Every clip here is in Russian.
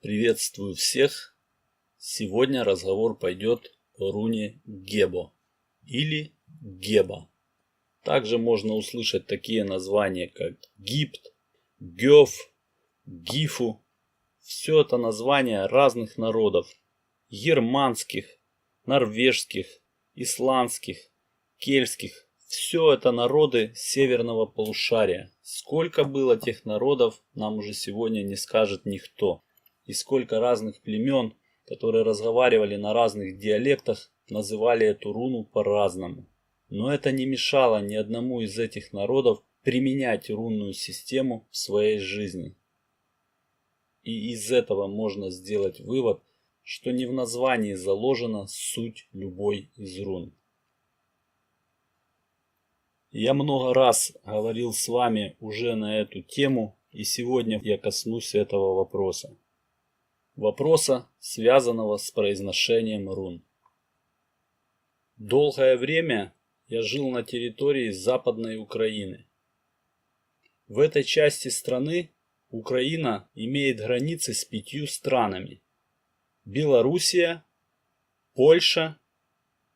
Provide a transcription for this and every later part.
Приветствую всех! Сегодня разговор пойдет о руне Гебо или Геба. Также можно услышать такие названия, как Гипт, Гёв, Гифу. Все это названия разных народов: германских, норвежских, исландских, кельтских. Все это народы северного полушария. Сколько было тех народов, нам уже сегодня не скажет никто. И сколько разных племен, которые разговаривали на разных диалектах, называли эту руну по-разному. Но это не мешало ни одному из этих народов применять рунную систему в своей жизни. И из этого можно сделать вывод, что не в названии заложена суть любой из рун. Я много раз говорил с вами уже на эту тему, и сегодня я коснусь этого вопроса. Вопроса, связанного с произношением рун. Долгое время я жил на территории Западной Украины. В этой части страны Украина имеет границы с 5 странами: Белоруссия, Польша,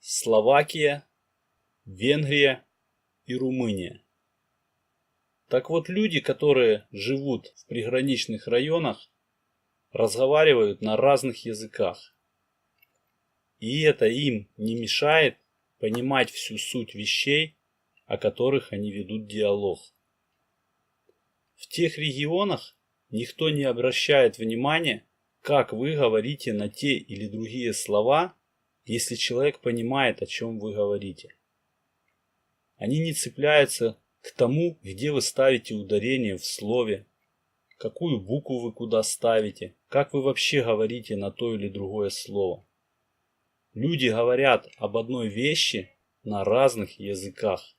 Словакия, Венгрия и Румыния. Так вот, люди, которые живут в приграничных районах, разговаривают на разных языках. И это им не мешает понимать всю суть вещей, о которых они ведут диалог. В тех регионах никто не обращает внимания, как вы говорите на те или другие слова, если человек понимает, о чем вы говорите. Они не цепляются к тому, где вы ставите ударение в слове, какую букву вы куда ставите, как вы вообще говорите на то или другое слово. Люди говорят об одной вещи на разных языках,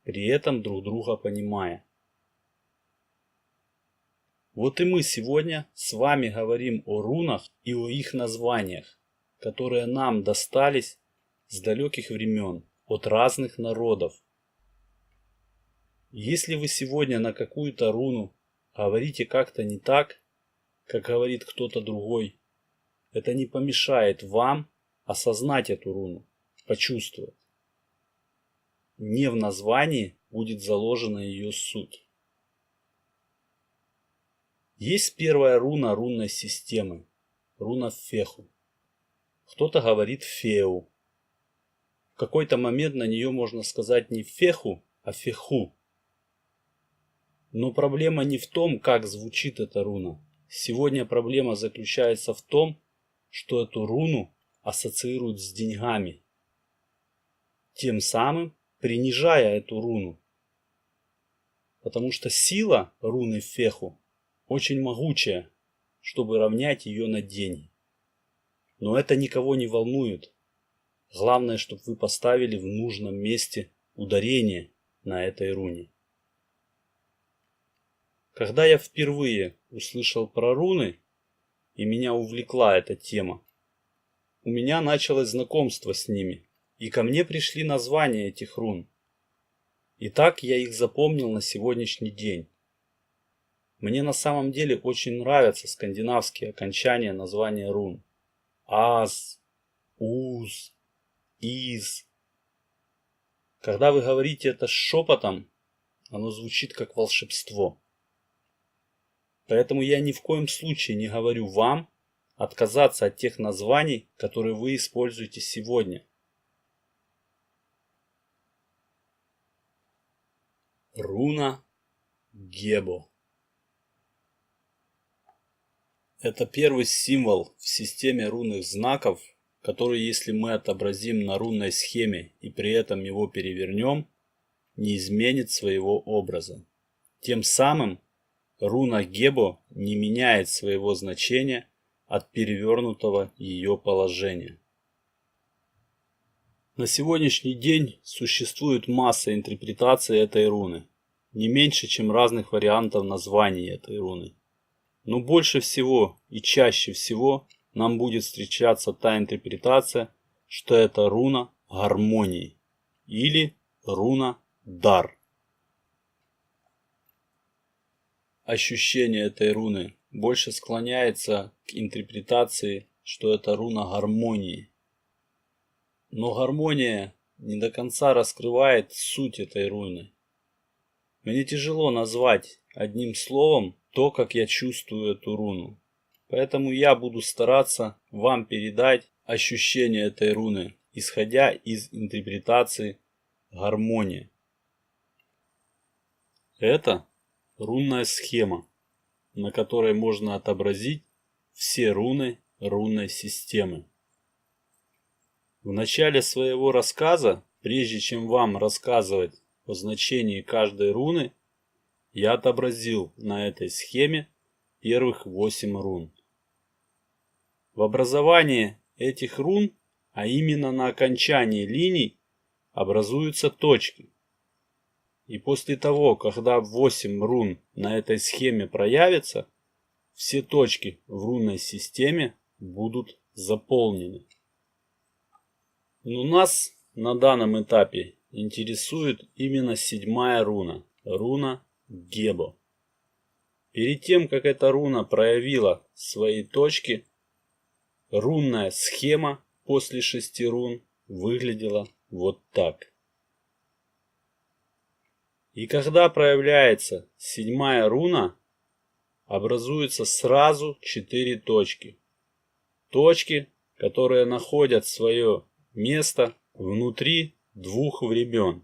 при этом друг друга понимая. Вот и мы сегодня с вами говорим о рунах и о их названиях, которые нам достались с далеких времен, от разных народов. Если вы сегодня на какую-то руну говорите как-то не так, как говорит кто-то другой, это не помешает вам осознать эту руну, почувствовать. Не в названии будет заложена ее суть. Есть первая руна рунной системы, руна Феху. Кто-то говорит Феу. В какой-то момент на нее можно сказать не Феху, а Феху. Но проблема не в том, как звучит эта руна. Сегодня проблема заключается в том, что эту руну ассоциируют с деньгами, тем самым принижая эту руну. Потому что сила руны Феху очень могучая, чтобы равнять ее на деньги. Но это никого не волнует. Главное, чтобы вы поставили в нужном месте ударение на этой руне. Когда я впервые услышал про руны, и меня увлекла эта тема, у меня началось знакомство с ними, и ко мне пришли названия этих рун. И так я их запомнил на сегодняшний день. Мне на самом деле очень нравятся скандинавские окончания названия рун. Аз, Уз, Из. Когда вы говорите это шепотом, оно звучит как волшебство. Поэтому я ни в коем случае не говорю вам отказаться от тех названий, которые вы используете сегодня. Руна Гебо. Это первый символ в системе рунных знаков, который, если мы отобразим на рунной схеме и при этом его перевернем, не изменит своего образа. Тем самым руна Гебо не меняет своего значения от перевернутого ее положения. На сегодняшний день существует масса интерпретаций этой руны, не меньше, чем разных вариантов названий этой руны. Но больше всего и чаще всего нам будет встречаться та интерпретация, что это руна гармонии или руна дар. Ощущение этой руны больше склоняется к интерпретации, что это руна гармонии. Но гармония не до конца раскрывает суть этой руны. Мне тяжело назвать одним словом то, как я чувствую эту руну. Поэтому я буду стараться вам передать ощущение этой руны, исходя из интерпретации гармония. Это рунная схема, на которой можно отобразить все руны рунной системы. В начале своего рассказа, прежде чем вам рассказывать о значении каждой руны, я отобразил на этой схеме первых 8 рун. В образовании этих рун, а именно на окончании линий, образуются точки. И после того, когда 8 рун на этой схеме проявятся, все точки в рунной системе будут заполнены. Но нас на данном этапе интересует именно 7-я руна, руна Гебо. Перед тем, как эта руна проявила свои точки, рунная схема после 6 рун выглядела вот так. И когда проявляется 7-я руна, образуются сразу 4 точки. Точки, которые находят свое место внутри 2 времен.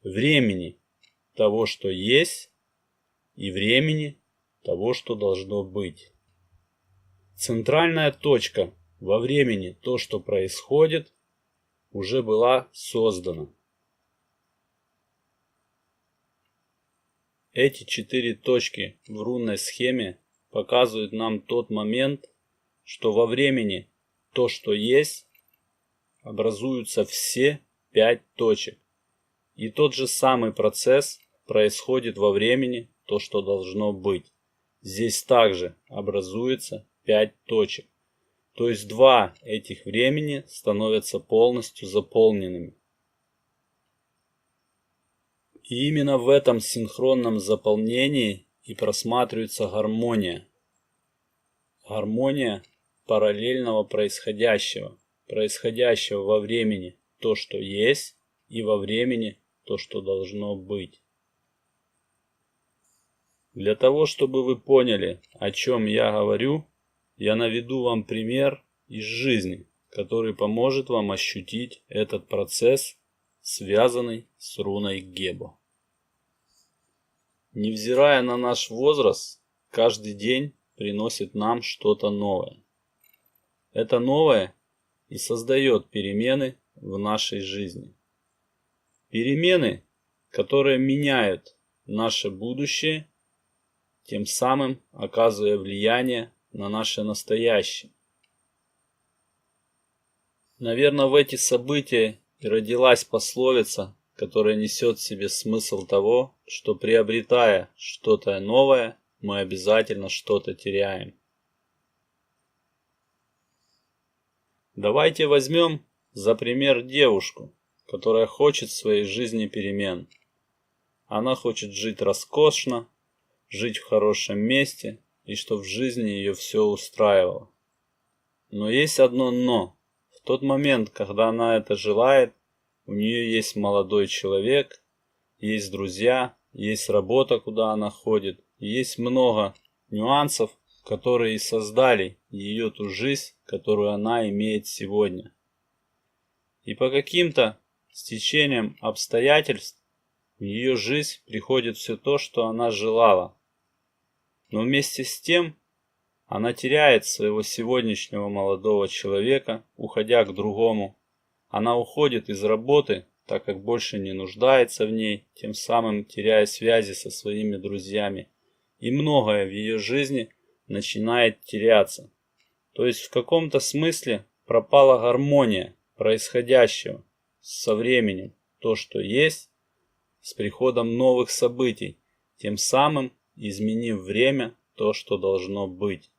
Времени того, что есть, и времени того, что должно быть. Центральная точка во времени, то, что происходит, уже была создана. Эти 4 точки в рунной схеме показывают нам тот момент, что во времени то, что есть, образуются все 5 точек. И тот же самый процесс происходит во времени то, что должно быть. Здесь также образуется 5 точек. То есть 2 этих времени становятся полностью заполненными. И именно в этом синхронном заполнении и просматривается гармония. Гармония параллельного происходящего. Происходящего во времени то, что есть, и во времени то, что должно быть. Для того, чтобы вы поняли, о чем я говорю, я наведу вам пример из жизни, который поможет вам ощутить этот процесс, связанный с руной Гебо. Невзирая на наш возраст, каждый день приносит нам что-то новое. Это новое и создает перемены в нашей жизни. Перемены, которые меняют наше будущее, тем самым оказывая влияние на наше настоящее. Наверное, в эти события и родилась пословица, которая несет в себе смысл того, что приобретая что-то новое, мы обязательно что-то теряем. Давайте возьмем за пример девушку, которая хочет в своей жизни перемен. Она хочет жить роскошно, жить в хорошем месте, и что в жизни ее все устраивало. Но есть одно «но». В тот момент, когда она это желает, у нее есть молодой человек, есть друзья, есть работа, куда она ходит, и есть много нюансов, которые и создали ее ту жизнь, которую она имеет сегодня. И по каким-то стечениям обстоятельств в ее жизнь приходит все то, что она желала. Но вместе с тем она теряет своего сегодняшнего молодого человека, уходя к другому. Она уходит из работы, так как больше не нуждается в ней, тем самым теряя связи со своими друзьями. И многое в ее жизни начинает теряться. То есть в каком-то смысле пропала гармония происходящего со временем, то, что есть, с приходом новых событий, тем самым изменив время, то, что должно быть.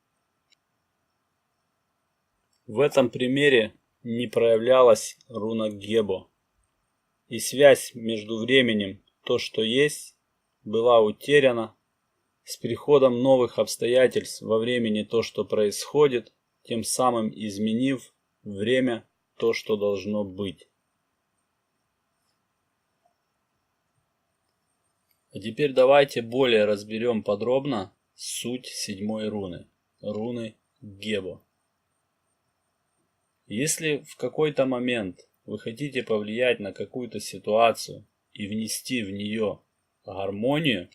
В этом примере не проявлялась руна Гебо, и связь между временем, то, что есть, была утеряна с приходом новых обстоятельств во времени то, что происходит, тем самым изменив время то, что должно быть. А теперь давайте более разберем подробно суть 7-й руны, руны Гебо. Если в какой-то момент вы хотите повлиять на какую-то ситуацию и внести в нее гармонию,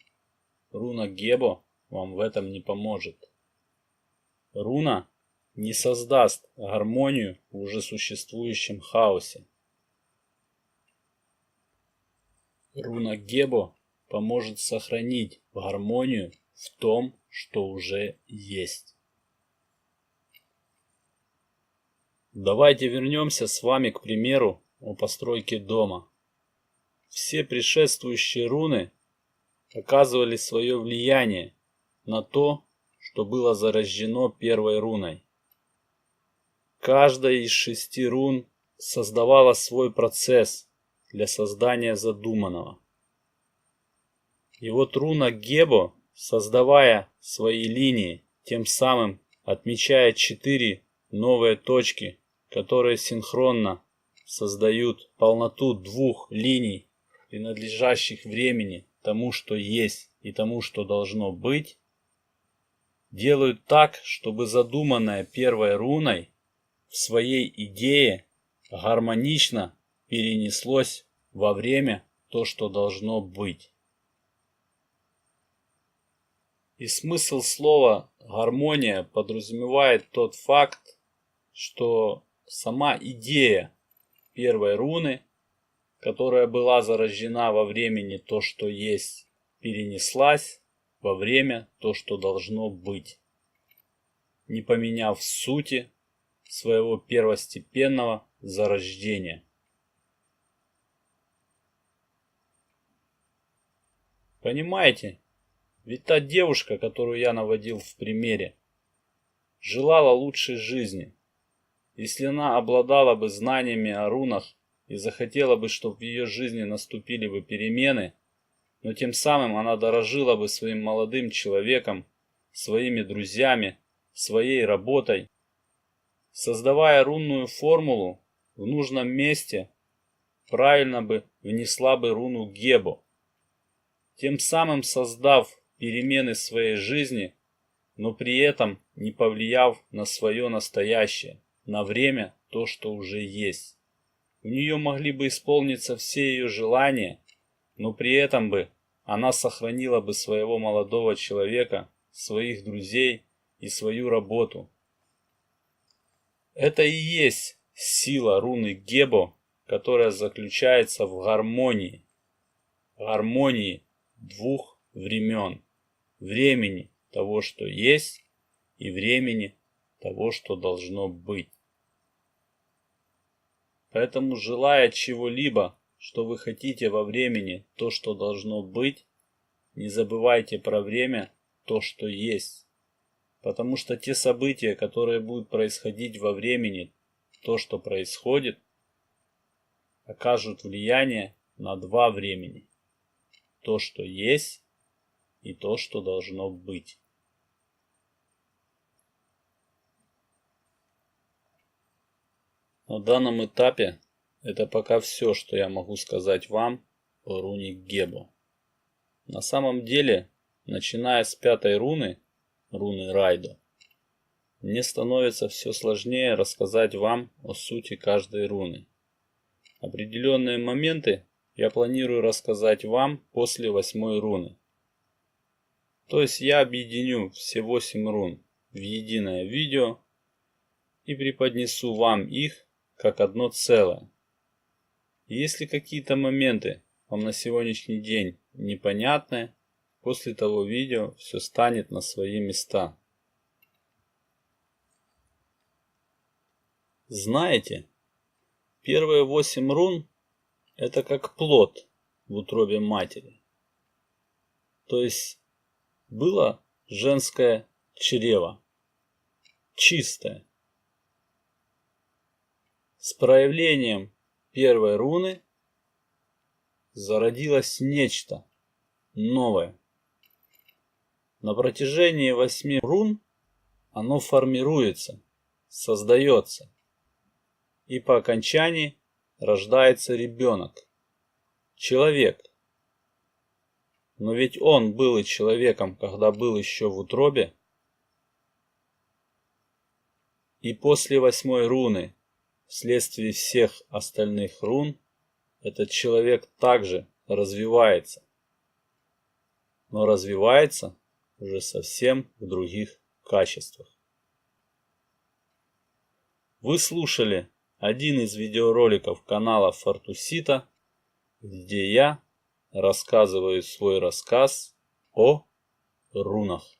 руна Гебо вам в этом не поможет. Руна не создаст гармонию в уже существующем хаосе. Руна Гебо поможет сохранить гармонию в том, что уже есть. Давайте вернемся с вами к примеру о постройке дома. Все предшествующие руны оказывали свое влияние на то, что было зарождено первой руной. Каждая из 6 рун создавала свой процесс для создания задуманного. И вот руна Гебо, создавая свои линии, тем самым отмечая 4 новые точки, которые синхронно создают полноту 2 линий, принадлежащих времени, тому, что есть и тому, что должно быть, делают так, чтобы задуманное первой руной в своей идее гармонично перенеслось во время то, что должно быть. И смысл слова «гармония» подразумевает тот факт, что сама идея первой руны, которая была зарождена во времени то, что есть, перенеслась во время то, что должно быть, не поменяв сути своего первостепенного зарождения. Понимаете? Ведь та девушка, которую я наводил в примере, желала лучшей жизни. Если она обладала бы знаниями о рунах и захотела бы, чтобы в ее жизни наступили бы перемены, но тем самым она дорожила бы своим молодым человеком, своими друзьями, своей работой, создавая рунную формулу в нужном месте, правильно бы внесла бы руну Гебо, тем самым создав перемены в своей жизни, но при этом не повлияв на свое настоящее, на время то, что уже есть. У нее могли бы исполниться все ее желания, но при этом бы она сохранила бы своего молодого человека, своих друзей и свою работу. Это и есть сила руны Гебо, которая заключается в гармонии. Гармонии 2 времен. Времени того, что есть, и времени того, что должно быть. Поэтому, желая чего-либо, что вы хотите во времени, то, что должно быть, не забывайте про время, то, что есть. Потому что те события, которые будут происходить во времени, то, что происходит, окажут влияние на 2 времени. То, что есть, и то, что должно быть. На данном этапе это пока все, что я могу сказать вам о руне Гебо. На самом деле, начиная с 5-й руны, руны Райдо, мне становится все сложнее рассказать вам о сути каждой руны. Определенные моменты я планирую рассказать вам после 8-й руны. То есть я объединю все 8 рун в единое видео и преподнесу вам их как одно целое. И если какие-то моменты вам на сегодняшний день непонятны, после того видео все станет на свои места. Знаете, первые 8 рун — это как плод в утробе матери. То есть было женское чрево, чистое. С проявлением первой руны зародилось нечто новое. На протяжении 8 рун оно формируется, создается, и по окончании рождается ребенок, человек. Но ведь он был и человеком, когда был еще в утробе. И после 8 руны, вследствие всех остальных рун, этот человек также развивается. Но развивается уже совсем в других качествах. Вы слушали один из видеороликов канала Фортусита, где я рассказываю свой рассказ о рунах.